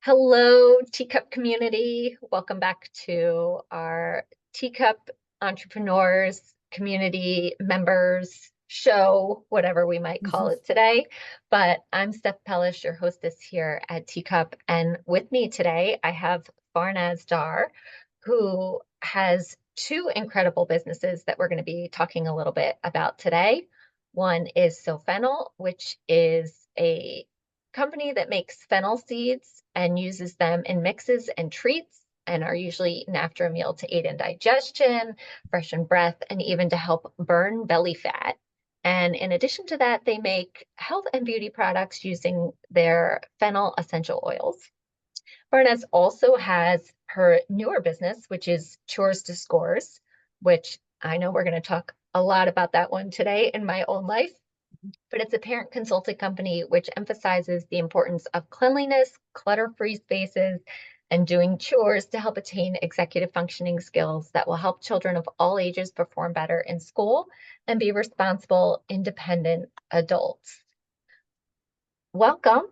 Hello, Teacup community. Welcome back to our Teacup entrepreneurs community members show, whatever we might call Mhm. it today. But I'm Steph Pellish, your hostess here at Teacup. And with me today, I have Farnaz Dar, who has two incredible businesses that we're going to be talking a little bit about today. One is SauFennel, which is a company that makes fennel seeds and uses them in mixes and treats and are usually eaten after a meal to aid in digestion, freshen breath, and even to help burn belly fat. And in addition to that, they make health and beauty products using their fennel essential oils. Farnaz also has her newer business, which is Chores to Scores, which I know we're going to talk a lot about that one today in my own life, but it's a parent consulting company which emphasizes the importance of cleanliness, clutter-free spaces, and doing chores to help attain executive functioning skills that will help children of all ages perform better in school and be responsible, independent adults. Welcome.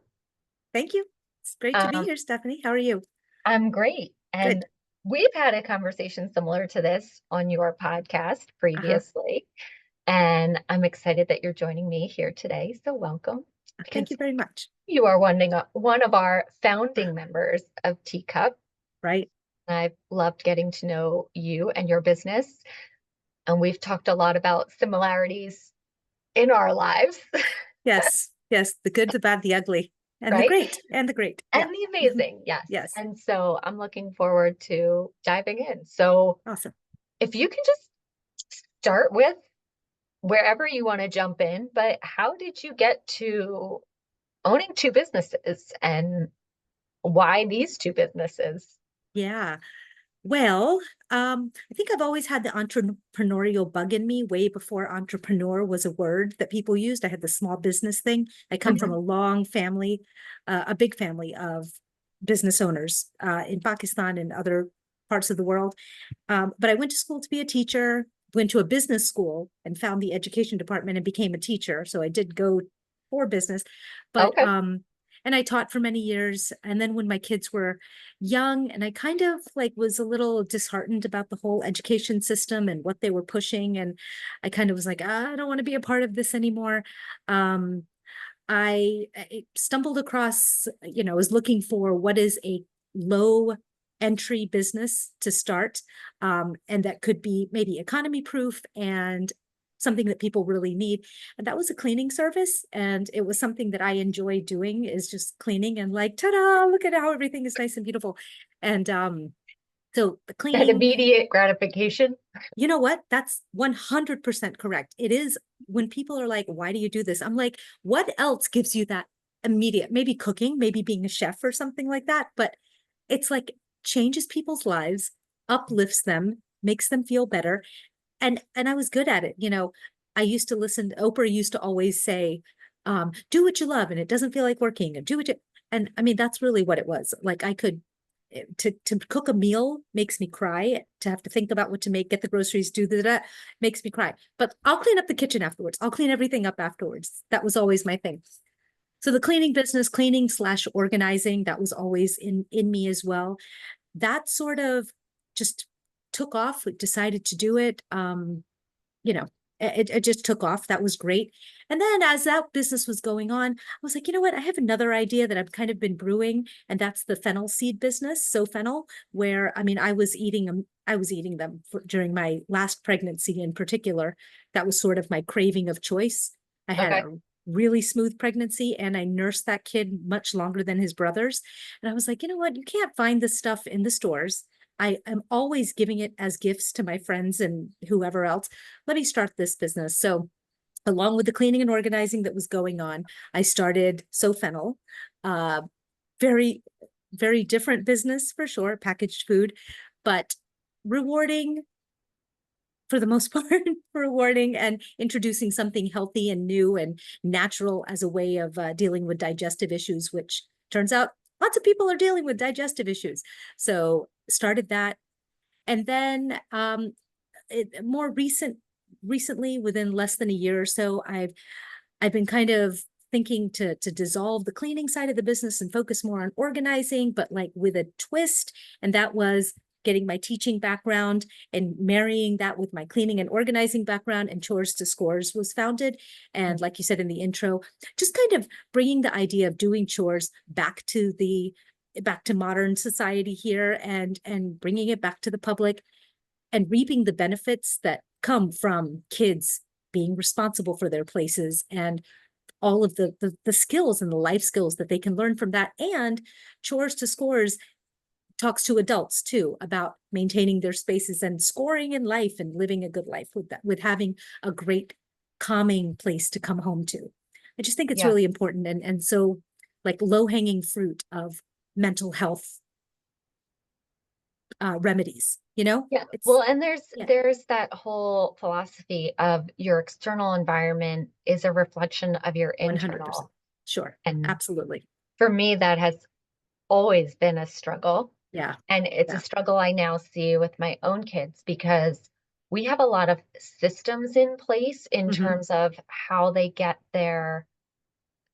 Thank you. It's great to be Um, here, Stephanie. How are you? I'm great. And Good. we've had a conversation similar to this on your podcast Uh-huh. previously. And I'm excited that you're joining me here today. So welcome. Thank Because you very much. you are one of our founding members of Teacup. Right. I've loved getting to know you and your business. And we've talked a lot about similarities in our lives, Yes. Yes. The good, the bad, the ugly, and the right? great, and the great. Yeah. And the amazing, yes. Yes. And so I'm looking forward to diving in. So Awesome. if you can just start with wherever you want to jump in, but how did you get to owning two businesses and why these two businesses? Yeah. Well, I think I've always had the entrepreneurial bug in me way before entrepreneur was a word that people used. I had the small business thing. I come from Mhm. a long family, a big family of business owners in Pakistan and other parts of the world. But I went to school to be a teacher, went to a business school and found the education department and became a teacher. So I did go for business, but Okay. and I taught for many years. And then when my kids were young, and I kind of like was a little disheartened about the whole education system and what they were pushing, and I kind of was like, I don't want to be a part of this anymore. Um, I stumbled across, I was looking for what is a low entry business to start, and that could be maybe economy proof and something that people really need. And that was a cleaning service. And it was something that I enjoy doing is just cleaning and like, ta-da, look at how everything is nice and beautiful. And so the That cleaning, immediate gratification. you know what? That's 100% correct. It is when people are like, why do you do this? I'm like, what else gives you that immediate, maybe cooking, maybe being a chef or something like that. But it's like changes people's lives, uplifts them, makes them feel better. And I was good at it. I used to listen, Oprah used to always say, do what you love and it doesn't feel like working and do what you, and I mean, that's really what it was. Like I could to cook a meal makes me cry. To have to think about what to make, get the groceries, do that makes me cry. But I'll clean up the kitchen afterwards. I'll clean everything up afterwards. That was always my thing. So the cleaning business, cleaning slash organizing, that was always in me as well. That sort of just took off. We decided to do it. You know, it just took off. That was great. And then as that business was going on, I was like, you know what? I have another idea that I've kind of been brewing, and that's the fennel seed business. SauFennel, where I mean, I was eating them during my last pregnancy in particular. That was sort of my craving of choice. I had Okay. a really smooth pregnancy and I nursed that kid much longer than his brothers. And I was like, you know what? You can't find this stuff in the stores. I am always giving it as gifts to my friends and whoever else. Let me start this business. So, along with the cleaning and organizing that was going on, I started SauFennel. Uh, very, very different business for sure, packaged food, but rewarding for the most part, rewarding and introducing something healthy and new and natural as a way of dealing with digestive issues, which turns out lots of people are dealing with digestive issues. So started that. And then more recently, within less than a year or so, I've been kind of thinking to dissolve the cleaning side of the business and focus more on organizing, but like with a twist. And that was getting my teaching background and marrying that with my cleaning and organizing background, and Chores to Scores was founded. And like you said in the intro, just kind of bringing the idea of doing chores back to modern society here, and bringing it back to the public, and reaping the benefits that come from kids being responsible for their places, and all of the skills and the life skills that they can learn from that. And Chores to Scores talks to adults too about maintaining their spaces and scoring in life and living a good life with that, with having a great calming place to come home to. I just think it's Yeah. really important, and so like low-hanging fruit of mental health remedies, Yeah. it's Well, and yeah, there's that whole philosophy of your external environment is a reflection of your 100%. internal. Sure. And Absolutely. for me, that has always been a struggle. Yeah. And it's a Yeah. struggle I now see with my own kids because we have a lot of systems in place in Hmm. terms of how they get their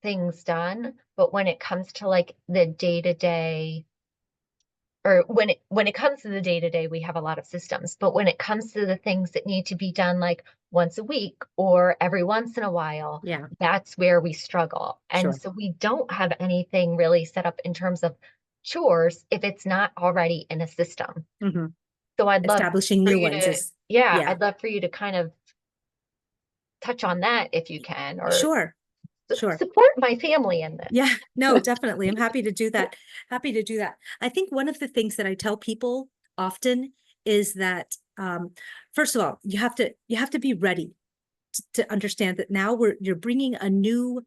things done. But when it comes to like the day to day, or when it comes to the day to day, we have a lot of systems. But when it comes to the things that need to be done like once a week or every once in a while, Yeah. that's where we struggle. And Sure. so we don't have anything really set up in terms of chores if it's not already in a system. Hmm. So I'd love Establishing for new you ones to, is, yeah, yeah. I'd love for you to kind of touch on that if you can, or Sure. Sure. support my family in Yeah, this. no, definitely. I'm happy to do that. Happy to do that. I think one of the things that I tell people often is that, first of all, you have to be ready to understand that now you're bringing a new,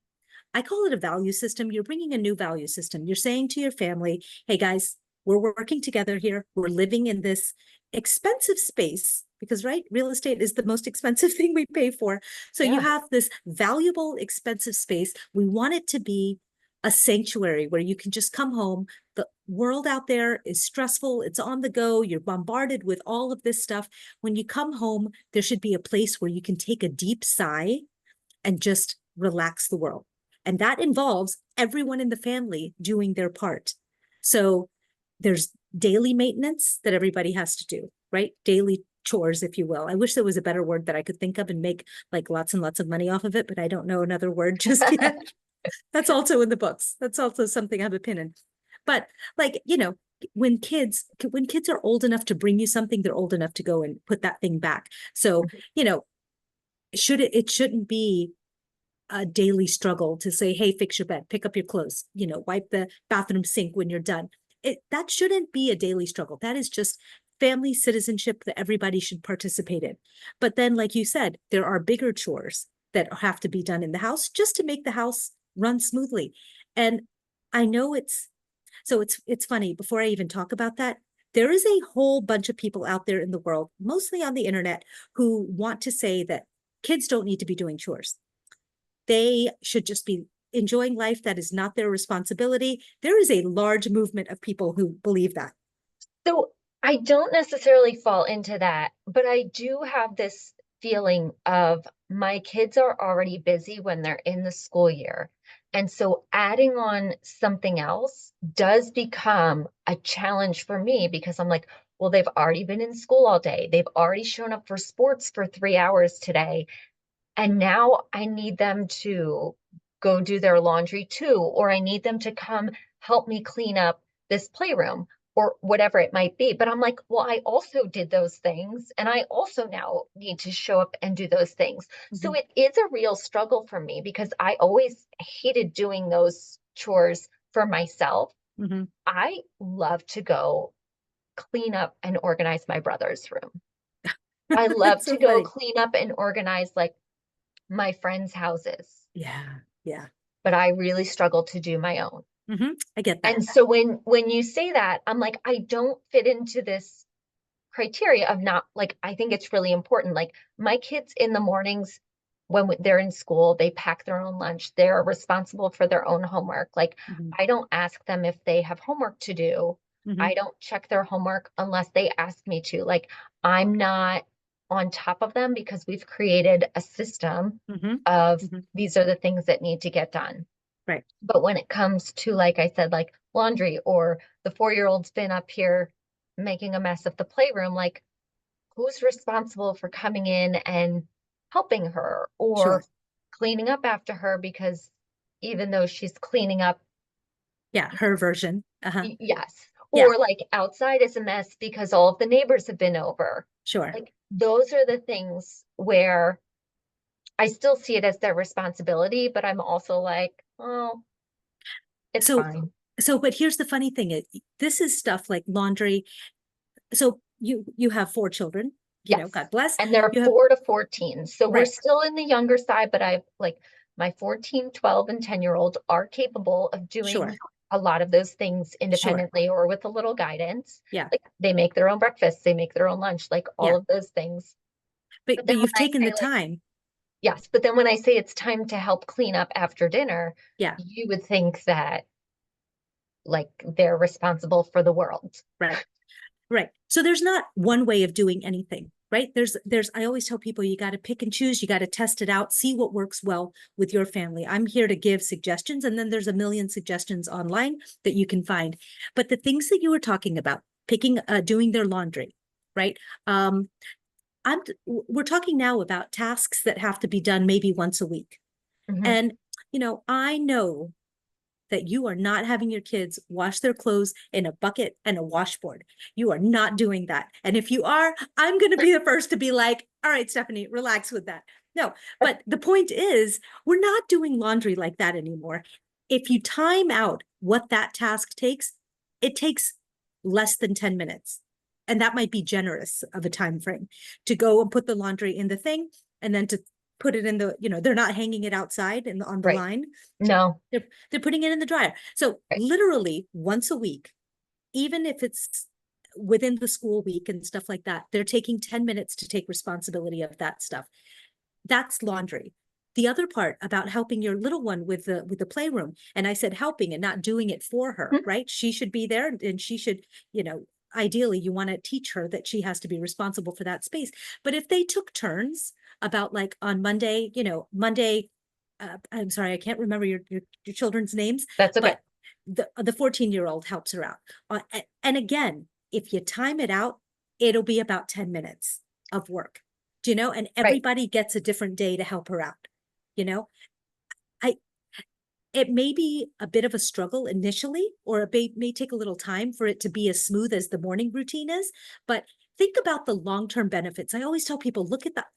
I call it a value system. You're bringing a new value system. You're saying to your family, hey guys, we're working together here. We're living in this expensive space because, right, real estate is the most expensive thing we pay for. So you Yeah. have this valuable, expensive space. We want it to be a sanctuary where you can just come home. The world out there is stressful. It's on the go. You're bombarded with all of this stuff. When you come home, there should be a place where you can take a deep sigh and just relax the world. And that involves everyone in the family doing their part. So there's daily maintenance that everybody has to do, right? Daily chores, if you will. I wish there was a better word that I could think of and make like lots and lots of money off of it, but I don't know another word just yet. That's also in the books. That's also something I have a pin in. But like, when kids are old enough to bring you something, they're old enough to go and put that thing back. So, it shouldn't be a daily struggle to say, hey, fix your bed, pick up your clothes, wipe the bathroom sink when you're done. That shouldn't be a daily struggle. That is just family citizenship that everybody should participate in. But then, like you said, there are bigger chores that have to be done in the house just to make the house run smoothly. And I know it's funny, before I even talk about that, there is a whole bunch of people out there in the world, mostly on the internet, who want to say that kids don't need to be doing chores. They should just be enjoying life. That is not their responsibility. There is a large movement of people who believe that. So I don't necessarily fall into that, but I do have this feeling of my kids are already busy when they're in the school year. And so adding on something else does become a challenge for me because I'm like, well, they've already been in school all day. They've already shown up for sports for 3 hours today. And now I need them to go do their laundry too, or I need them to come help me clean up this playroom or whatever it might be. But I'm like, well, I also did those things and I also now need to show up and do those things. So Mhm. it is a real struggle for me because I always hated doing those chores for myself. Mhm. I love to go clean up and organize my brother's room. I love That's to so go funny. clean up and organize like my friends' houses, Yeah. Yeah. but I really struggle to do my own. I get that. And so when you say that, I'm like, I don't fit into this criteria of not like I think it's really important. Like my kids in the mornings when they're in school, they pack their own lunch. They're responsible for their own homework. Like Mhm. I don't ask them if they have homework to do. Mhm. I don't check their homework unless they ask me to. Like I'm not on top of them because we've created a system Hmm. of Hmm. these are the things that need to get done. Right. But when it comes to, like I said, like laundry or the 4-year-old's been up here making a mess of the playroom, like who's responsible for coming in and helping her or Sure. cleaning up after her? Because even though she's cleaning up, Yeah. Her version. Uh-huh. yes, Yeah. or like outside is a mess because all of the neighbors have been over. Sure. Like those are the things where I still see it as their responsibility, but I'm also like, oh, it's So, fine. but here's the funny thing. This is stuff like laundry. So you have 4 children, Yes. God bless. And they're You have, 4 to 14. So we're right. still in the younger side, but I've like my 14, 12, and 10-year-old are capable of doing Sure. a lot of those things Sure. independently or with a little guidance. Yeah. Like they make their own breakfast, they make their own lunch, like all Yeah. of those things. But But then when you've I taken say the like, time. yes, but then when I say it's time to help clean up after dinner, Yeah. you would think that like they're responsible for the world. Right. Right. So there's not one way of doing anything, right? I always tell people you got to pick and choose, you got to test it out, see what works well with your family. I'm here to give suggestions, and then there's a million suggestions online that you can find. But the things that you were talking about, doing their laundry, right? Um, we're talking now about tasks that have to be done maybe once a week. Mhm. And, I know that you are not having your kids wash their clothes in a bucket and a washboard. You are not doing that. And if you are, I'm going to be the first to be like, all right, Stephanie, relax with that. No, but the point is, we're not doing laundry like that anymore. If you time out what that task takes, it takes less than 10 minutes. And that might be generous of a time frame to go and put the laundry in the thing and then to put it in they're not hanging it outside on the Right. line. No. They're putting it in the dryer. So Right. literally once a week, even if it's within the school week and stuff like that, they're taking 10 minutes to take responsibility of that stuff. That's laundry. The other part about helping your little one with the playroom, and I said helping and not doing it for her, Mhm. right? She should be there and she should, ideally you want to teach her that she has to be responsible for that space. But if they took turns about like on Monday, Monday, I'm sorry, I can't remember your children's names, That's okay. but the 14-year-old helps her out. And again, if you time it out, it'll be about 10 minutes of work, and Right. everybody gets a different day to help her out. You know, I it may be a bit of a struggle initially, or it may take a little time for it to be as smooth as the morning routine is. But think about the long-term benefits. I always tell people,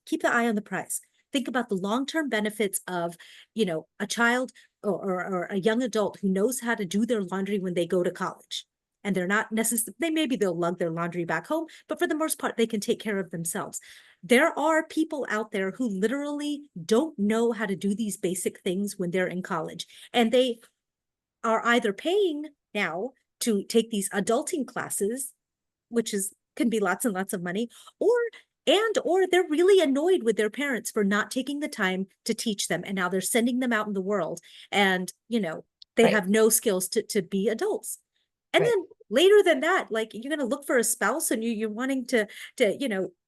keep the eye on the prize. Think about the long-term benefits of, a child or a young adult who knows how to do their laundry when they go to college. And they're not necessarily, maybe they'll lug their laundry back home, but for the most part, they can take care of themselves. There are people out there who literally don't know how to do these basic things when they're in college. And they are either paying now to take these adulting classes, which is can be lots and lots of money, or they're really annoyed with their parents for not taking the time to teach them. And now they're sending them out in the world and they Right. have no skills to be adults. And Right. then later than that, like you're gonna look for a spouse and you're wanting to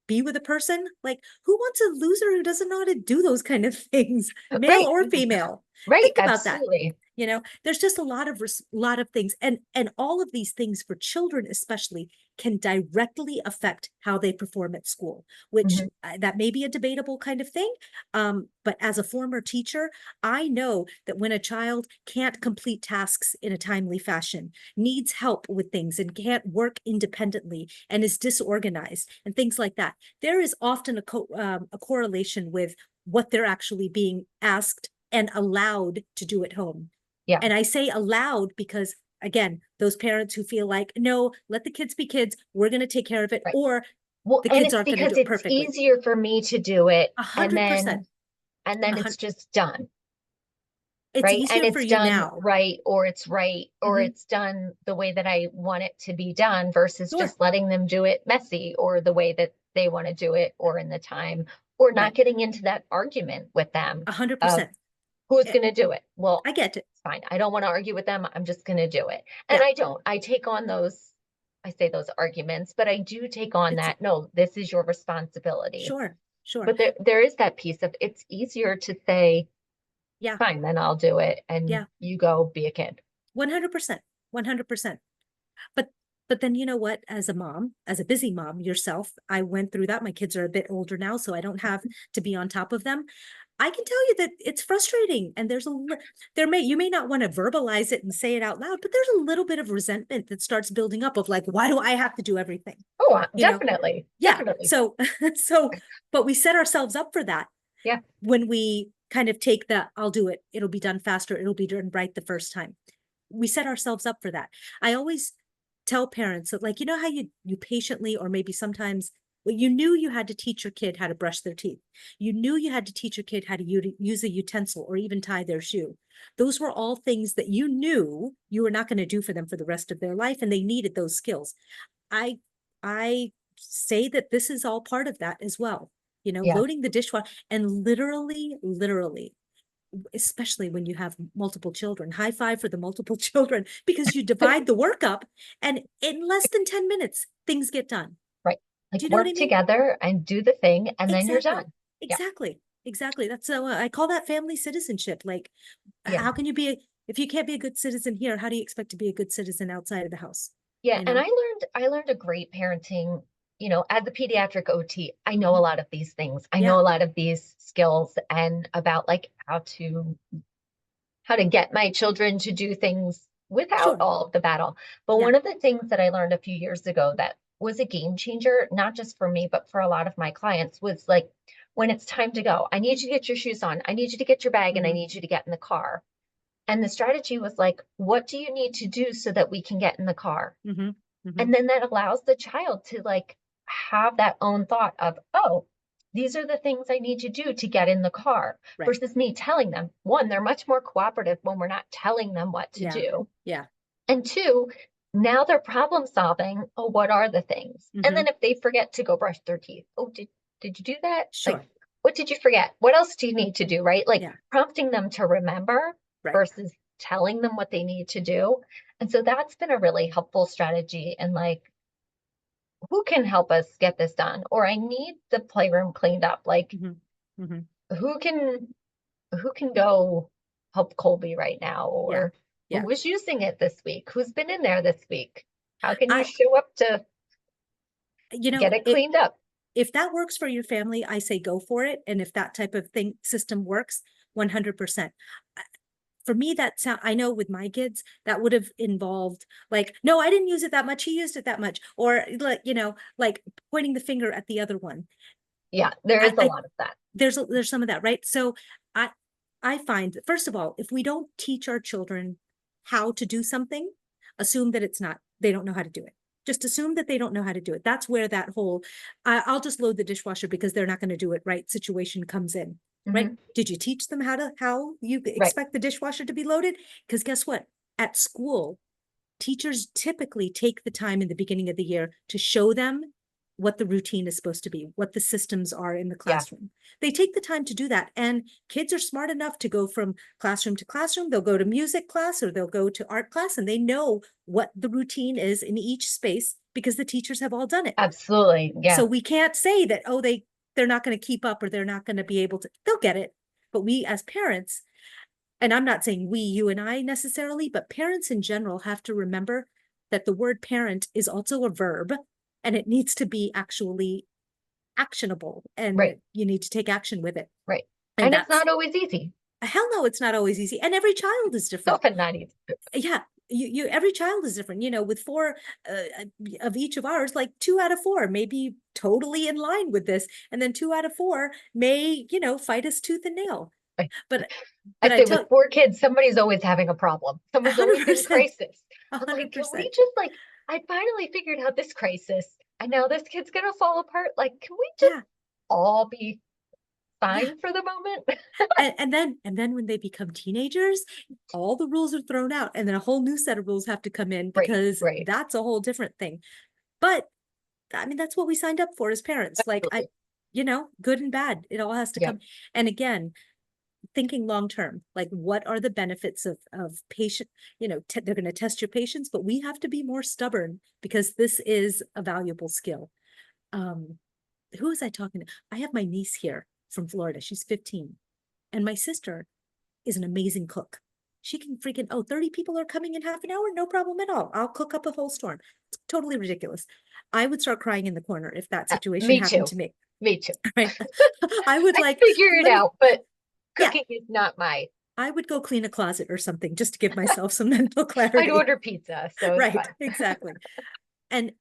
be with a person. Like who wants a loser who doesn't know how to do those kind of things, male Right. or female? Right. Think about that. Absolutely. There's just a lot of things, and all of these things for children especially can directly affect how they perform at school, which Mhm. that may be a debatable kind of thing. But as a former teacher, I know that when a child can't complete tasks in a timely fashion, needs help with things and can't work independently and is disorganized and things like that, there is often a correlation with what they're actually being asked and allowed to do at home. Yeah. And I say allowed because, again, those parents who feel like, no, let the kids be kids, we're going to take care of it, Right. or Well, the and kids it's aren't going to do because it it's perfectly. easier for me to do it A and hundred then percent. and then A it's hundred. just done. It's Right. And easier for it's you done now. right, or Hmm. it's done the way that I want it to be done versus Sure. just letting them do it messy or the way that they want to do it or in the time or not Right. getting into that argument with them A hundred of percent. who's Eh, going to do it. Well, I get it. it's fine. I don't want to argue with them. I'm just going to do it. And Yeah. I don't. I take on those. I say those arguments, but I do take on It's that, no, this is your responsibility. sure, sure. But there is that piece of it's easier to say, Yeah, fine, then I'll do it. And yeah. you go be a kid. 100%. 100%. But but then you know what? As a mom, as a busy mom yourself, I went through that. My kids are a bit older now, so I don't have to be on top of them. I can tell you that it's frustrating, and there may you may not want to verbalize it and say it out loud, but there's a little bit of resentment that starts building up of like, why do I have to do everything? Oh, You know? definitely. Yeah. Definitely. So so, but we set ourselves up for that Yeah. when we kind of take the I'll do it. It'll be done faster. It'll be done right the first time. We set ourselves up for that. I always tell parents that, like, you know how you patiently, or maybe sometimes, well, you knew you had to teach your kid how to brush their teeth. You knew you had to teach your kid how to use a utensil or even tie their shoe. Those were all things that you knew you were not going to do for them for the rest of their life, and they needed those skills. I I say that this is all part of that as well. Yeah. Loading the dishwasher, and literally, especially when you have multiple children. High five for the multiple children, because you divide the work up, and in less than 10 minutes, things get done. Right. Do Like you know what I work mean? together and do the thing, and then you're Exactly. done. Yeah. Exactly. Exactly. That's I call that family citizenship. Like, Yeah. how can you be, if you can't be a good citizen here, how do you expect to be a good citizen outside of the house? Yeah. You And know? I learned a great parenting, as a pediatric OT, I know a Mhm. lot of these things. I know Yeah. a lot of these skills and about like how to get my children to do things without Sure. all of the battle. But Yeah. one of the things that I learned a few years ago that was a game changer, not just for me, but for a lot of my clients, was like when it's time to go, I need you to get your shoes on, I need you to get your bag, and I Hmm. need you to get in the car. And the strategy was like, what do you need to do so that we can get in the car? Hmm. Hmm. And then that allows the child to like have that own thought of, oh, these are the things I need to do to get in the car Right. versus me telling them. One, they're much more cooperative when we're not telling them what to Yeah. do. Yeah. And two, now they're problem solving. Oh, what are the things? And Hmm. then if they forget to go brush their teeth, oh, did you do that? Like, Sure. what did you forget? What else do you need to do? Right? Like Yeah. prompting them to remember Right. versus telling them what they need to do. And so that's been a really helpful strategy. And like, who can help us get this done? Or I need the playroom cleaned up. Like, Hmm. Hmm. who can who can go help Colby right now? Yeah. Or who Yeah. was using it this week? Who's been in there this week? How can you I, show up to get it it, cleaned up? if that works for your family, I say go for it. And if that type of thing system works, 100%. For me, that sound, I know with my kids, that would have involved like, no, I didn't use it that much. He used it that much. Or like, like pointing the finger at the other one. Yeah, there is a I lot of that. there's some of that, right? So I I find that, first of all, if we don't teach our children how to do something, assume that they don't know how to do it. Just assume that they don't know how to do it. That's where that whole I'll just load the dishwasher because they're not going to do it right situation comes in, right? Hmm. Did you teach them how you Right. expect the dishwasher to be loaded? Because guess what? At school, teachers typically take the time in the beginning of the year to show them what the routine is supposed to be, what the systems are in the Yeah, classroom. They take the time to do that. And kids are smart enough to go from classroom to classroom. They'll go to music class or they'll go to art class, and they know what the routine is in each space because the teachers have all done it. absolutely. Yeah, So we can't say that, oh, they're not going to keep up or they're not going to be able to, they'll get it. But we as parents, and I'm not saying we, you and I necessarily, but parents in general have to remember that the word parent is also a verb, and it needs to be actually actionable, and right, you need to take action with it. right. And And it's that's, not always easy. hell no, it's not always easy. And every child is It's different. often not easy. Yeah. Every child is different, with four of each of ours, like 2 out of 4 may be totally in line with this. And then 2 out of 4 may, fight us tooth and nail. Right. But, I I say with tell 4 kids, somebody's always having a problem. a Someone's hundred always in percent, crisis. a I'm like, hundred can we percent. just like, I finally figured out this crisis and now this kid's gonna fall apart. Like, can we just Yeah. all be Yeah. fine for the moment? And then when they become teenagers, all the rules are thrown out, and then a whole new set of rules have to come in Right, because right. that's a whole different thing. But I mean, that's what we signed up for as parents. Like Absolutely. good and bad, it all has to Yeah. come. And again, thinking long term, like what are the benefits of patient, they're going to test your patience, but we have to be more stubborn because this is a valuable skill. Um, who was I talking to? I have my niece here from Florida. She's 15. And my sister is an amazing cook. She can freaking, oh, 30 people are coming in half an hour. No problem at all. I'll cook up a whole storm. It's totally ridiculous. I would start crying in the corner if that situation Me happened too. to me. Me too. Right. I would I like, figure it let me, out, but yeah, cooking is not my. I would go clean a closet or something just to give myself some mental I'd clarity. order pizza, so it's Right. fine. Exactly. And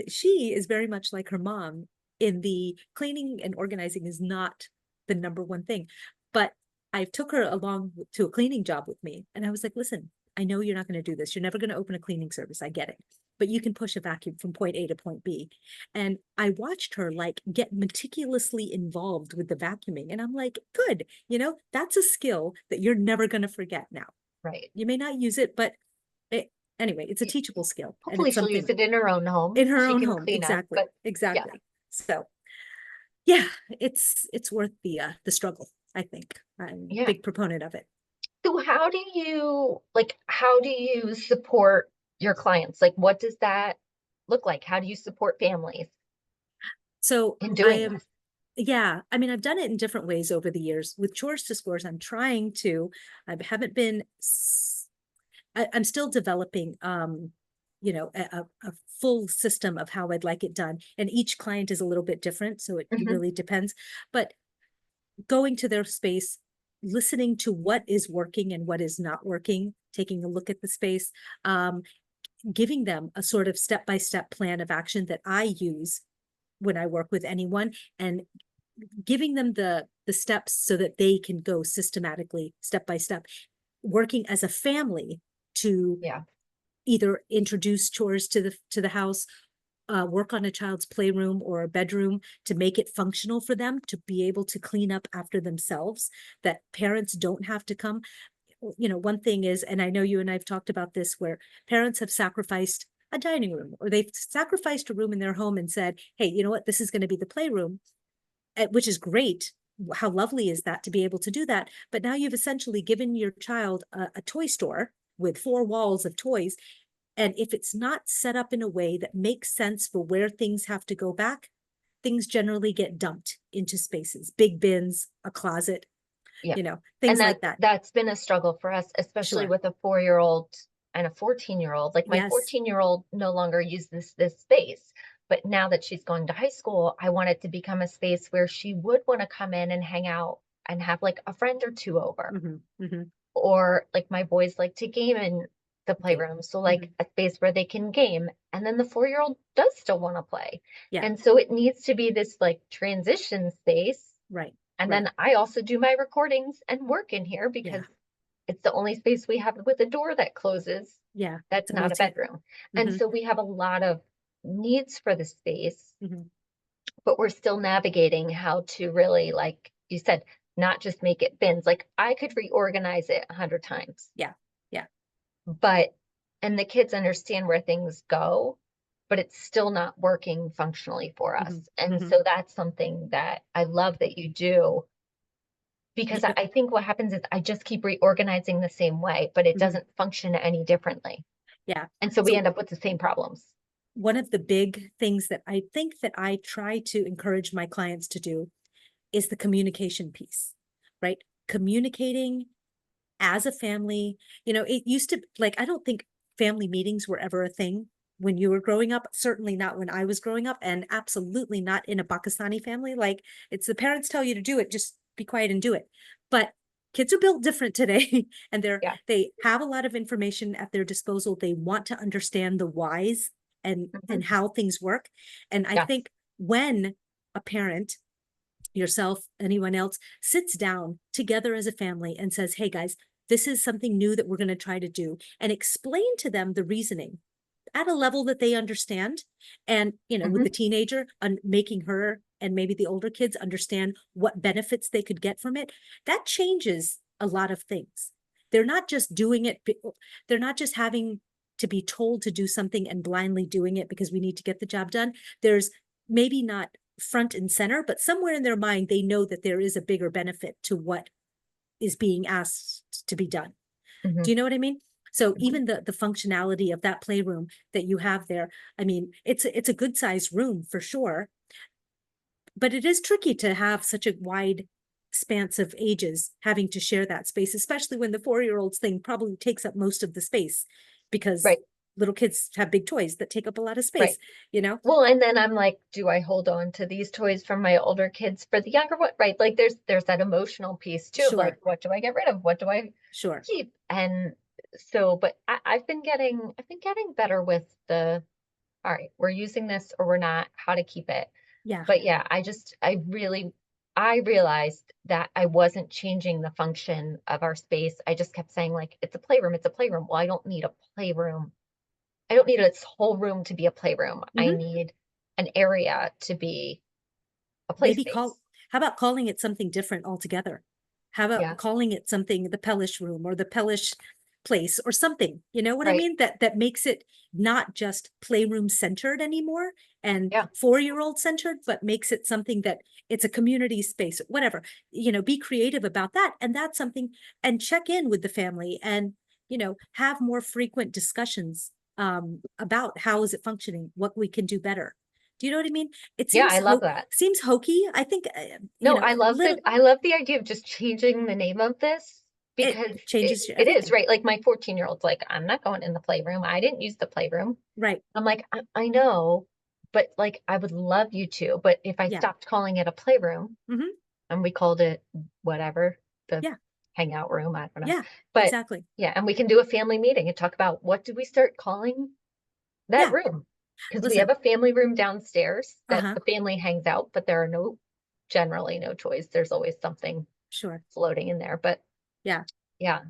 she is very much like her mom in the cleaning and organizing is not the number one thing. But I took her along to a cleaning job with me. And I was like, listen, I know you're not going to do this. You're never going to open a cleaning service. I get it. But you can push a vacuum from point A to point B. And I watched her like get meticulously involved with the vacuuming. And I'm like, good, that's a skill that you're never going to forget now. Right. You may not use it, but it, anyway, it's a teachable skill. And Hopefully it's she'll use something it in her own home. in her She own can home. clean up, Exactly. but yeah. Exactly. So yeah, it's worth the struggle, I think. I'm a Yeah. big proponent of it. So how do you support your clients? Like, what does that look like? How do you support families So in I doing am, this? yeah, I mean, I've done it in different ways over the years. With Chores to Scores, I'm trying to, I haven't been, I'm still developing, a full system of how I'd like it done. And each client is a little bit different. So it Mhm. really depends. But going to their space, listening to what is working and what is not working, taking a look at the space, giving them a sort of step-by-step plan of action that I use when I work with anyone, and giving them the steps so that they can go systematically, step by step, working as a family to Yeah. either introduce chores to the house, work on a child's playroom or a bedroom to make it functional for them to be able to clean up after themselves, that parents don't have to come. One thing is, and I know you and I've talked about this, where parents have sacrificed a dining room or they've sacrificed a room in their home and said, hey, you know what, this is going to be the playroom, which is great. How lovely is that to be able to do that? But now you've essentially given your child a toy store with 4 walls of toys. And if it's not set up in a way that makes sense for where things have to go back, things generally get dumped into spaces, big bins, a closet, Yeah. And things like that. that's been a struggle for us, especially Sure. with a 4-year-old and a 14-year-old. Like my Yes. 14-year-old no longer uses this space. But now that she's going to high school, I want it to become a space where she would want to come in and hang out and have like a friend or two over. Mm-hmm. Mm-hmm. Or like my boys like to game in the Okay. playroom. So Mm-hmm. like a space where they can game. And then the 4-year-old does still want to play. Yeah. And so it needs to be this like transition space. Right. And Right. then I also do my recordings and work in here because Yeah. it's the only space we have with a door that closes. Yeah. That's It's a not a multi. bedroom. And Mm-hmm. so we have a lot of needs for the space, Mm-hmm. but we're still navigating how to really, like you said, not just make it bins. Like I could reorganize it 100 times, Yeah. Yeah. but and the kids understand where things go, but it's still not working functionally for us. Mm-hmm. And Mm-hmm. so that's something that I love that you do, because You know, I think what happens is I just keep reorganizing the same way, but it mm-hmm. doesn't function any differently. Yeah. And so we So end up with the same problems. one of the big things that I think that I try to encourage my clients to do is the communication piece, right? Communicating as a family. It used to, like, I don't think family meetings were ever a thing when you were growing up, certainly not when I was growing up, and absolutely not in a Pakistani family. Like, it's the parents tell you to do it, just be quiet and do it. But kids are built different today and Yeah. they have a lot of information at their disposal. They want to understand the whys and Mhm. how things work. And I Yes. think when a parent, yourself, anyone else, sits down together as a family and says, hey guys, this is something new that we're going to try to do, and explain to them the reasoning at a level that they understand. And, with the Mhm. teenager, making her and maybe the older kids understand what benefits they could get from it, that changes a lot of things. They're not just doing it, they're not just having to be told to do something and blindly doing it because we need to get the job done. There's maybe not front and center, but somewhere in their mind, they know that there is a bigger benefit to what is being asked to be done. Mhm, Do you know what I mean? So mhm. even the functionality of that playroom that you have there, I mean, it's a good sized room for sure, but it is tricky to have such a wide expanse of ages having to share that space, especially when the 4-year-olds thing probably takes up most of the space because Right, little kids have big toys that take up a lot of right. space, you know? Well, and then I'm like, do I hold on to these toys from my older kids for the younger one? Right. Like there's that emotional piece too of like, Sure, what do I get rid of? What do I sure. keep? And so, but I've been getting better with the, all right, we're using this or we're not, how to keep it. Yeah. But yeah, I realized that I wasn't changing the function of our space. I just kept saying like, it's a playroom, it's a playroom. Well, I don't need a playroom. I don't need its whole room to be a playroom. I Hmm. need an area to be a play Maybe call, space. how about calling it something different altogether? How about Yeah, calling it something, the Pellish room or the Pellish place or something, you know what I right. mean? That makes it not just playroom centered anymore and Yeah, 4-year-old centered, but makes it something that it's a community space, whatever, be creative about that. And that's something, and check in with the family and, have more frequent discussions about how is it functioning, what we can do better. Do you know what I mean? It yeah, I love that. seems hokey. I think, No, little, I love the idea of just changing the name of this it because changes it is, everything. right? Like my 14-year-old's like, I'm not going in the playroom. I didn't use the playroom. Right. I'm like, I know, but like I would love you to. But if I Yeah. stopped calling it a playroom Hmm. and we called it whatever, the Yeah. hangout room, I don't know. Yeah. But Exactly. yeah, and we can do a family meeting and talk about what do we start calling that Yeah. room? Because we have Listen. a family room downstairs that Uh-huh. the family hangs out, but there are generally no toys. There's always something Sure. floating in there. But Yeah. yeah,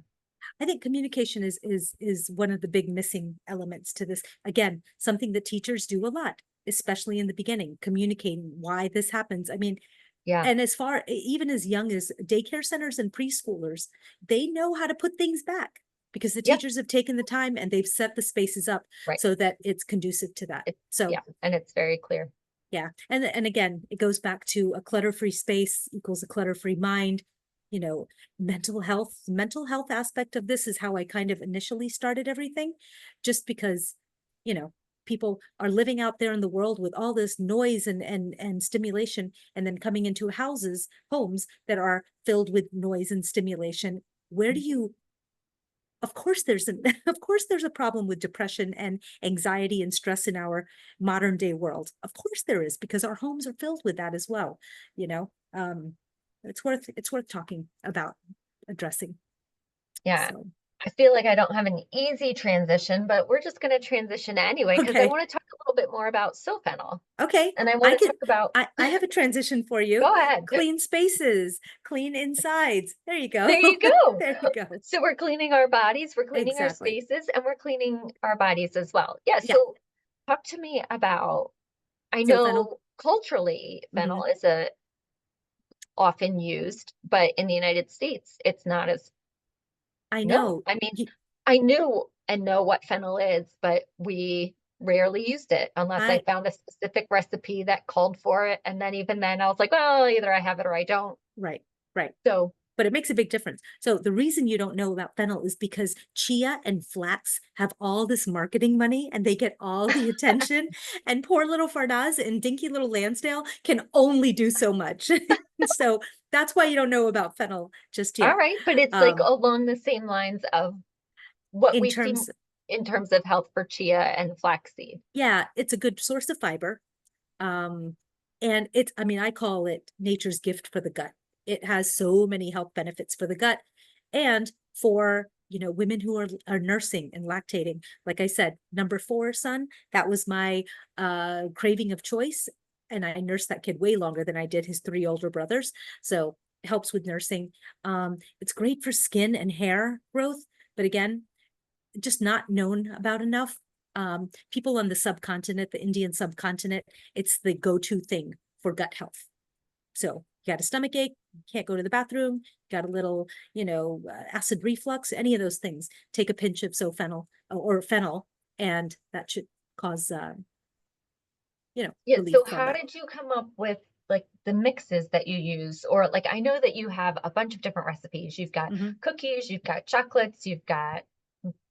I think communication is one of the big missing elements to this. Again, something that teachers do a lot, especially in the beginning, communicating why this happens. I mean, yeah, and as far even as young as daycare centers and preschoolers, they know how to put things back because the yeah, teachers have taken the time and they've set the spaces up right. so that it's conducive to that. So Yeah, and it's very clear. yeah. And again, it goes back to a clutter-free space equals a clutter-free mind. You know, mental health aspect of this is how I kind of initially started everything, just because, you know, people are living out there in the world with all this noise and stimulation, and then coming into homes that are filled with noise and stimulation. Where do you of course there's an of course there's a problem with depression and anxiety and stress in our modern day world. Of course there is, because our homes are filled with that as well, you know. It's worth talking about, addressing. Yeah. So I feel like I don't have an easy transition, but we're just going to transition anyway because I okay. want to talk a little bit more about SauFennel. Okay. And I I want to can talk about, I have a transition for you. go ahead. Clean spaces, clean insides. There you There go. you go. There you go. So we're cleaning our bodies, we're cleaning our Exactly. spaces, and we're cleaning our bodies as well. Yeah. Yeah. So talk to me about, I So fennel. know culturally, Hmm. fennel is a often used, but in the United States, it's not as I no. know. I mean, I knew and know what fennel is, but we rarely used it unless I I found a specific recipe that called for it. And then even then I was like, well, either I have it or I don't. right, right. So But it makes a big difference. So the reason you don't know about fennel is because chia and flax have all this marketing money and they get all the attention. And poor little Farnaz and dinky little Lansdale can only do so much. So that's why you don't know about fennel just all yet. right, but it's like Um, along the same lines of what in we see terms, in terms of health for chia and flaxseed. yeah, it's a good source of fiber. Um, and I mean, I call it nature's gift for the gut. It has so many health benefits for the gut and for, women who are nursing and lactating. Like I said, number 4 son, that was my craving of choice. And I nursed that kid way longer than I did his 3 older brothers. So it helps with nursing. It's great for skin and hair growth. But again, just not known about enough. People on the subcontinent, the Indian subcontinent, it's the go-to thing for gut health. So you got a stomach ache, can't go to the bathroom, got a little, acid reflux, any of those things. Take a pinch of SauFennel or fennel, and that should cause, Yeah. relief So from how that. did you come up with like the mixes that you use, or like I know that you have a bunch of different recipes. You've got Hmm. cookies, you've got chocolates, you've got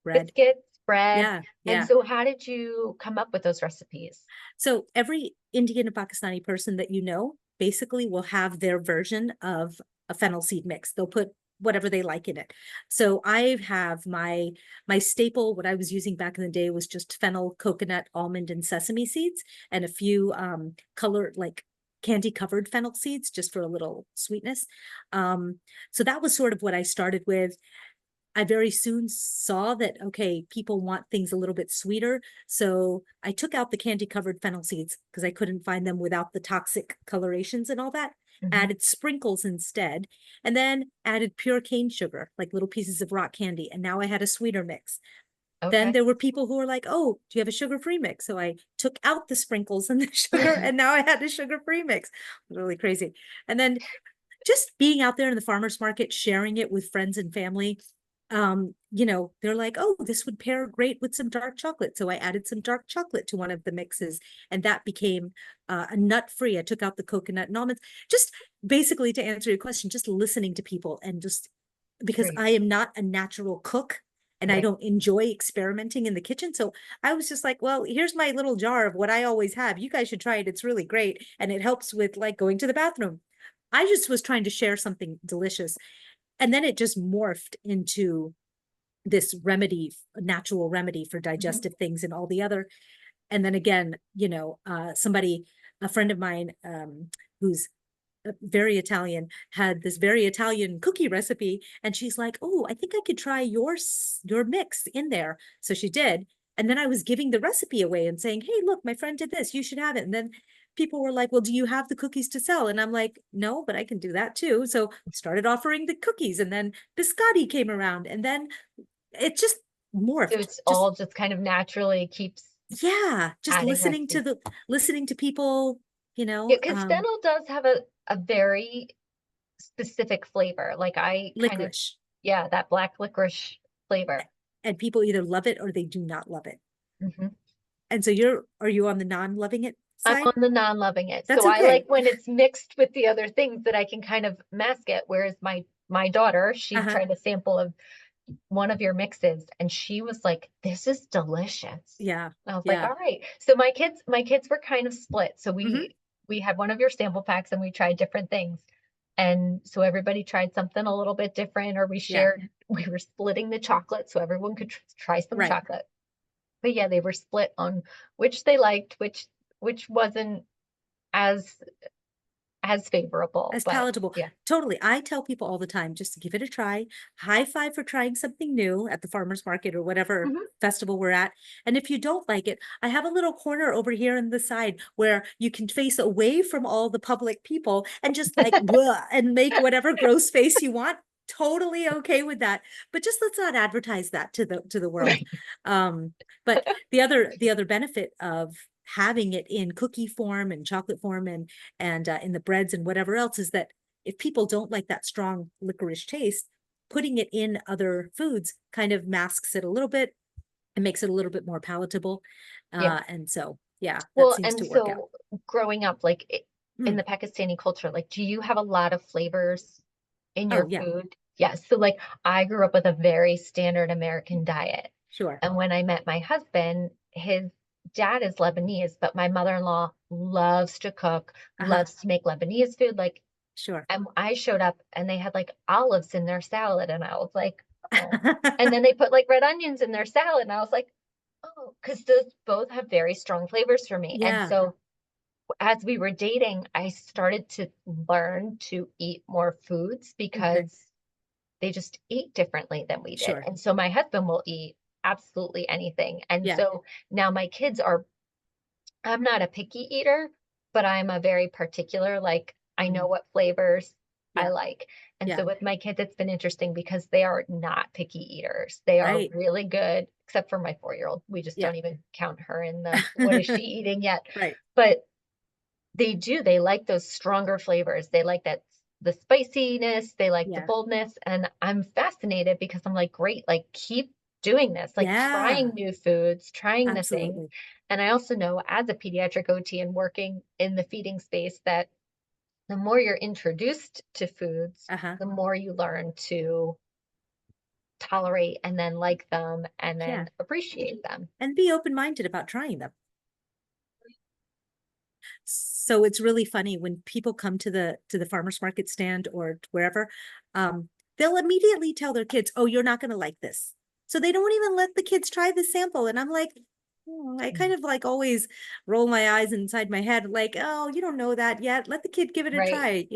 Bread. biscuits, bread. Yeah, And yeah. so how did you come up with those recipes? So every Indian and Pakistani person that you know basically will have their version of a fennel seed mix. They'll put whatever they like in it. So I have my staple, what I was using back in the day was just fennel, coconut, almond, and sesame seeds, and a few color like candy covered fennel seeds just for a little sweetness. So that was sort of what I started with. I very soon saw that, okay, people want things a little bit sweeter. So I took out the candy covered fennel seeds because I couldn't find them without the toxic colorations and all that. Hmm. Added sprinkles instead, and then added pure cane sugar, like little pieces of rock candy. And now I had a sweeter mix. Then Okay. there were people who were like, oh, do you have a sugar-free mix? So I took out the sprinkles and the sugar, and now I had a sugar-free mix. It was really crazy. And then just being out there in the farmers market, sharing it with friends and family, they're like, oh, this would pair great with some dark chocolate. So I added some dark chocolate to one of the mixes, and that became a nut free. I took out the coconut and almonds. Just basically to answer your question, just listening to people and just because Great. I am not a natural cook and I Right. don't enjoy experimenting in the kitchen. So I was just like, well, here's my little jar of what I always have. You guys should try it. It's really great. And it helps with like going to the bathroom. I just was trying to share something delicious. And then it just morphed into this remedy, natural remedy for Hmm. digestive things and all the other. And then again, a friend of mine, who's very Italian, had this very Italian cookie recipe, and she's like, "Oh, I think I could try your mix in there." So she did, and then I was giving the recipe away and saying, "Hey, look, my friend did this. You should have it." And then people were like, "Well, do you have the cookies to sell?" And I'm like, "No, but I can do that too." So started offering the cookies, and then biscotti came around, and then it just So morphed. it's Just all just kind of naturally keeps yeah, just adding recipes. listening to people, Yeah, because fennel does have a very specific flavor. Like I kind of, licorice. yeah, that black licorice flavor. And people either love it or they do not love it. Hmm. And so are you on the non-loving it I'm side? on the non-loving it. That's So I okay. like when it's mixed with the other things that I can kind of mask it. Whereas my daughter, she Uh-huh. tried a sample of one of your mixes and she was like, this is delicious. Yeah. And I was like, Yeah. all right. So my kids were kind of split. So Hmm. we had one of your sample packs and we tried different things. And so everybody tried something a little bit different, or we Yeah. shared, we were splitting the chocolate so everyone could try some Right. chocolate. But yeah, they were split on which they liked, which wasn't as as favorable. As But palatable. yeah. Totally. I tell people all the time just to give it a try. High five for trying something new at the farmer's market or whatever Mhm. festival we're at. And if you don't like it, I have a little corner over here on the side where you can face away from all the public people and just like and make whatever gross face you want. Totally okay with that. But just let's not advertise that to the world. Right. Um, but the other benefit of having it in cookie form and chocolate form and in the breads and whatever else is that if people don't like that strong licorice taste, putting it in other foods kind of masks it a little bit and makes it a little bit more palatable. Yeah. And so, yeah, that Well, seems and to work out. so growing up, like in Mm. the Pakistani culture, like, do you have a lot of flavors in Oh, your yeah, food? Yes. So like I grew up with a very standard American diet. sure. And when I met my husband, his dad is Lebanese, but my mother-in-law loves to cook, Uh-huh, loves to make Lebanese food. Like, sure. and I showed up and they had like olives in their salad. And I was like, oh. And then they put like red onions in their salad. And I was like, oh, because those both have very strong flavors for me. And Yeah. so as we were dating, I started to learn to eat more foods Okay. because they just eat differently than we did. Sure. And so my husband will eat absolutely anything. And Yeah. so now my kids are, I'm not a picky eater, but I'm a very particular, like I know Mm. what flavors I Yeah. like. And Yeah. so with my kids, it's been interesting because they are not picky eaters. They are Right. really good, except for my 4-year-old. We just Yeah. don't even count her in the what is she eating yet. Right. But they like those stronger flavors. They like that the spiciness, they like the Yeah. boldness. And I'm fascinated because I'm like, great, like keep doing this, like trying Yeah. new foods, trying the things. Absolutely. And I also know as a pediatric OT and working in the feeding space that the more you're introduced to foods, Uh-huh. the more you learn to tolerate and then like them and Yeah. then appreciate them. And be open-minded about trying them. So it's really funny when people come to the farmers market stand or wherever, they'll immediately tell their kids, "Oh, you're not going to like this." So they don't even let the kids try the sample. And I'm like, I kind Mm. of like always roll my eyes inside my head, like, "Oh, you don't know that yet. Let the kid give it a Right. try."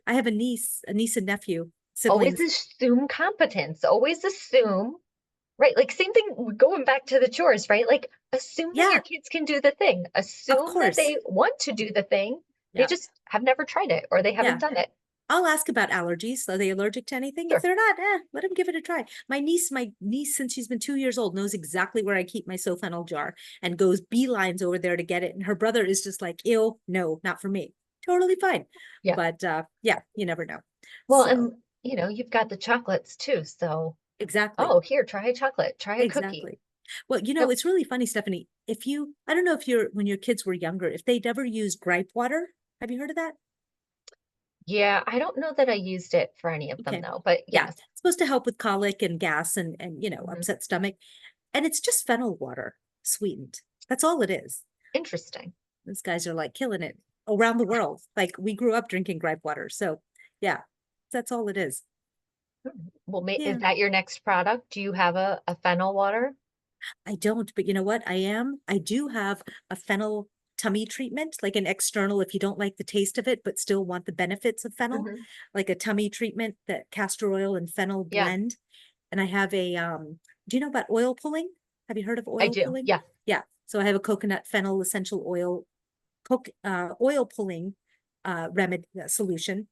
I have a niece and nephew, Always siblings. assume competence. Always assume, right? Like same thing going back to the chores, right? Like assume that your Yeah, kids can do the thing. of Assume that course. they want to do the thing. They Yeah, just have never tried it or they haven't yeah. done it. I'll ask about allergies. Are they allergic to anything? If Sure. they're not, let them give it a try. My niece, since she's been 2 years old, knows exactly where I keep my SauFennel jar and goes beelines over there to get it. And her brother is just like, ew, no, not for me. Totally fine. Yeah. But yeah, you never know. Well, So and you've got the chocolates too. So, exactly, oh, here, try a chocolate, try a cookie. exactly. Well, Yep. it's really funny, Stephanie. I don't know if when your kids were younger, if they'd ever used gripe water. Have you heard of that? Yeah, I don't know that I used it for any of them Okay. though, but Yeah. yes. It's supposed to help with colic and gas and Mhm. upset stomach. And it's just fennel water sweetened. That's all it is. Interesting. These guys are like killing it around the world. Like we grew up drinking gripe water. So yeah, that's all it is. Well, is Yeah. that your next product? Do you have a fennel water? I don't, but you know what? I do have a fennel tummy treatment, like an external if you don't like the taste of it, but still want the benefits of fennel, Hmm. like a tummy treatment that castor oil and fennel Yeah, blend. And I have do you know about oil pulling? Have you heard of I oil do. pulling? Yeah. Yeah. So I have a coconut fennel essential oil pulling remedy solution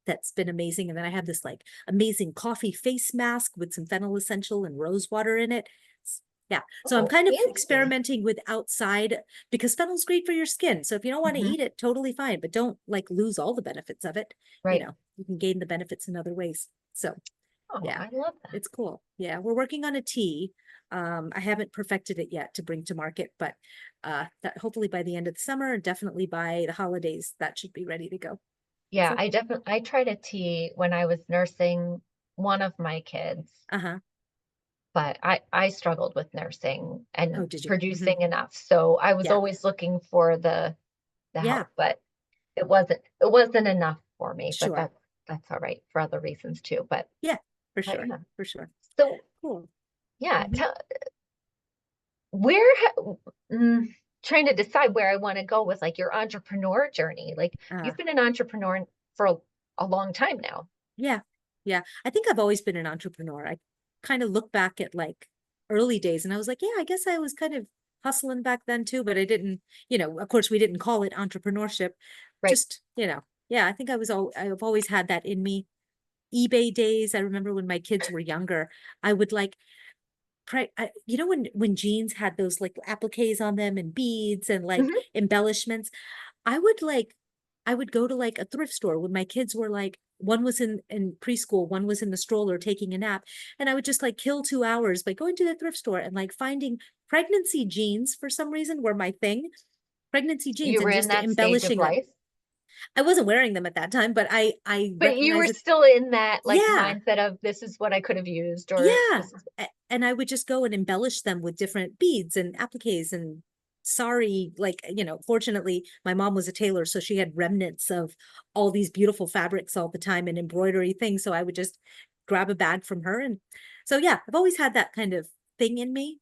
that's been amazing. And then I have this like amazing coffee face mask with some fennel essential and rose water in it. Yeah. So I'm Oh, kind of fancy. experimenting with outside because fennel's great for your skin. So if you don't want to Hmm. eat it, totally fine, but don't like lose all the benefits of it. Right. You can gain the benefits in other ways. So Oh, yeah, I love that. it's cool. Yeah, we're working on a tea. I haven't perfected it yet to bring to market, but that hopefully by the end of the summer and definitely by the holidays, that should be ready to go. Yeah, So, I tried a tea when I was nursing one of my kids, uh-huh. but I struggled with nursing Oh, and did you? Hmm. producing enough. So I was Yeah. always looking for the Yeah. help, but it wasn't enough for me, but Sure. that's all right for other reasons too. Yeah, for But sure. yeah. For sure. So Cool. yeah, Hmm. where mm, trying to decide where I want to go with like your entrepreneur journey. Like Uh, you've been an entrepreneur for a long time now. yeah. Yeah. I think I've always been an entrepreneur. I kind of look back at like early days and I was like, yeah, I guess I was kind of hustling back then too, but I didn't, of course we didn't call it entrepreneurship. Right. Just, yeah, I think I've always had that in me. eBay days. I remember when my kids were younger, I would like when jeans had those like appliques on them and beads and like Hmm. embellishments, I would like I would go to like a thrift store when my kids were like one was in preschool, one was in the stroller taking a nap, and I would just like kill 2 hours by going to the thrift store and like finding pregnancy jeans for some reason were my thing. Pregnancy jeans You were and in just that stage of embellishing them. life, I wasn't wearing them at that time, but I but you were recognized it. still in that like Yeah. mindset of this is what I could have used, or Yeah. this is And I would just go and embellish them with different beads and appliques and sorry, like, fortunately, my mom was a tailor, so she had remnants of all these beautiful fabrics all the time and embroidery things. So I would just grab a bag from her. And so, yeah, I've always had that kind of thing in me.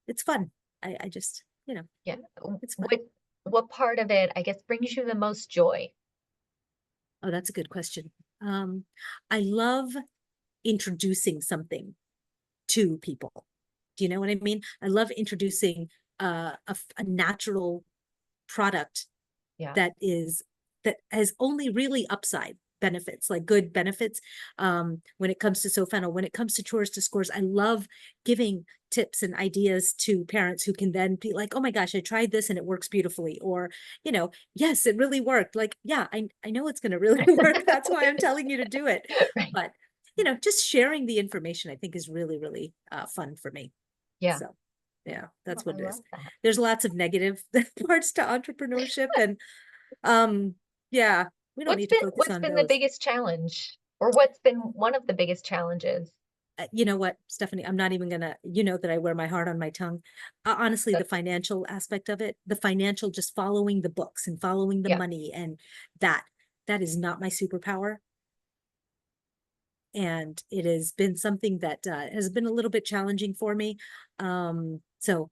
It's fun. I just, yeah. it's fun. What part of it, I guess, brings you the most joy? Oh, that's a good question. I love introducing something to people. Do you know what I mean? I love introducing a natural product Yeah. that has only really upside benefits, like good benefits. When it comes to SauFennel, when it comes to Chores to Scores, I love giving tips and ideas to parents who can then be like, oh my gosh, I tried this and it works beautifully. Or, yes, it really worked. Like, yeah, I know it's going to really work. That's why I'm telling you to do it. Right. But, just sharing the information, I think is really, really fun for me. Yeah. So, yeah, Oh, that's I what it love is. that. There's lots of negative parts to entrepreneurship and um Yeah, we don't need to focus What's on been the those. biggest challenge? Or what's been one of the biggest challenges? You know what, Stephanie, I'm not even gonna, you know that I wear my heart on my tongue. Honestly, the Good. financial aspect of it, the financial, just following the books and following the Yeah. money, and that, that is not my superpower. And it has been something that has been a little bit challenging for me. So,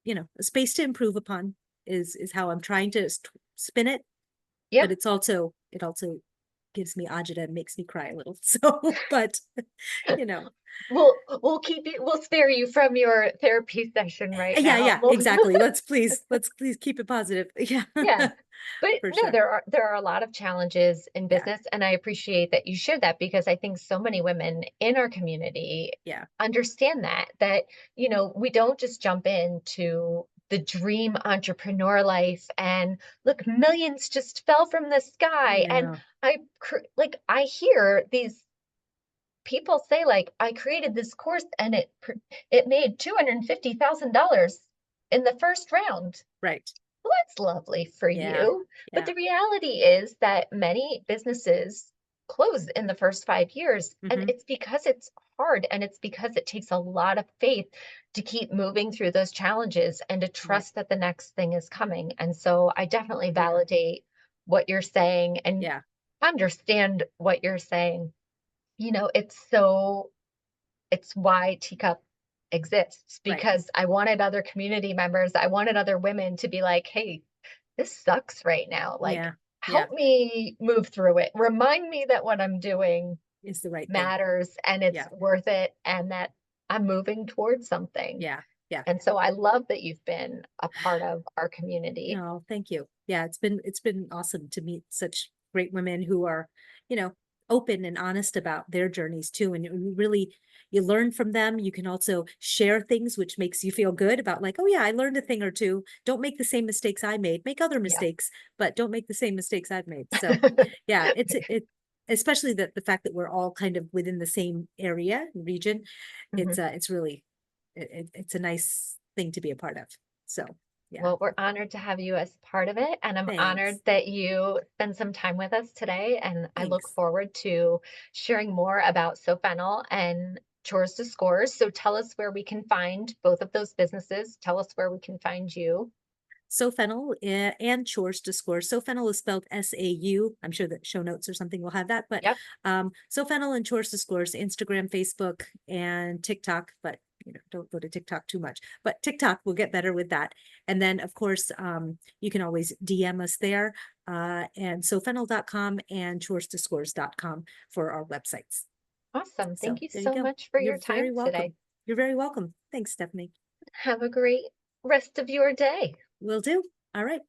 you know, a space to improve upon is how I'm trying to spin it, but Yeah. it also gives me agita and makes me cry a little. So, but you know, We'll spare you from your therapy session right yeah, now. yeah, exactly. Let's please keep it positive. Yeah, Yeah. But for no, sure. there are a lot of challenges in Yeah, business, and I appreciate that you shared that because I think so many women in our community yeah, understand that, we don't just jump into the dream entrepreneur life and look, millions just fell from the sky. And yeah, I hear these people say like, I created this course and it made $250,000 in the first round. right. Well, that's lovely for Yeah, you. But yeah. the reality is that many businesses close in the first 5 years, and Hmm. it's because it's hard and it's because it takes a lot of faith to keep moving through those challenges and to Right. trust that the next thing is coming. And so I definitely Yeah, validate what you're saying and yeah, understand what you're saying. It's why Teacup exists right. because I wanted other community members, I wanted other women to be like, hey, this sucks right now. Like, Yeah, yeah, help me move through it. Remind me that what I'm doing is the right thing. matters and it's Yeah, worth it and that I'm moving towards something. yeah, yeah. And so I love that you've been a part of our community. No, thank you. Yeah, it's been awesome to meet such great women who are, you know, open and honest about their journeys too. And you really, you learn from them. You can also share things which makes you feel good about like, oh yeah, I learned a thing or two. Don't make the same mistakes I made. Make other Yeah. mistakes, but don't make the same mistakes I've made. So yeah, especially the fact that we're all kind of within the same area and region. Mhm. It's really it's a nice thing to be a part of. So yeah. Well, we're honored to have you as part of it. And I'm honored Thanks. that you spend some time with us today. And I look Thanks. forward to sharing more about SauFennel and Chores to Scores. So tell us where we can find both of those businesses. Tell us where we can find you. SauFennel and Chores to Score. SauFennel is spelled S-A-U. I'm sure that show notes or something will have that. But Yep. SauFennel and Chores to Scores, Instagram, Facebook, and TikTok. But you know, don't go to TikTok too much. But TikTok will get better with that. And then, of course, you can always DM us there. And SauFennel.com and chores2scores.com for our websites. Awesome. Thank So you there you so go. much for You're your very time welcome. today. You're very welcome. Thanks, Stephanie. Have a great rest of your day. Will do. All right.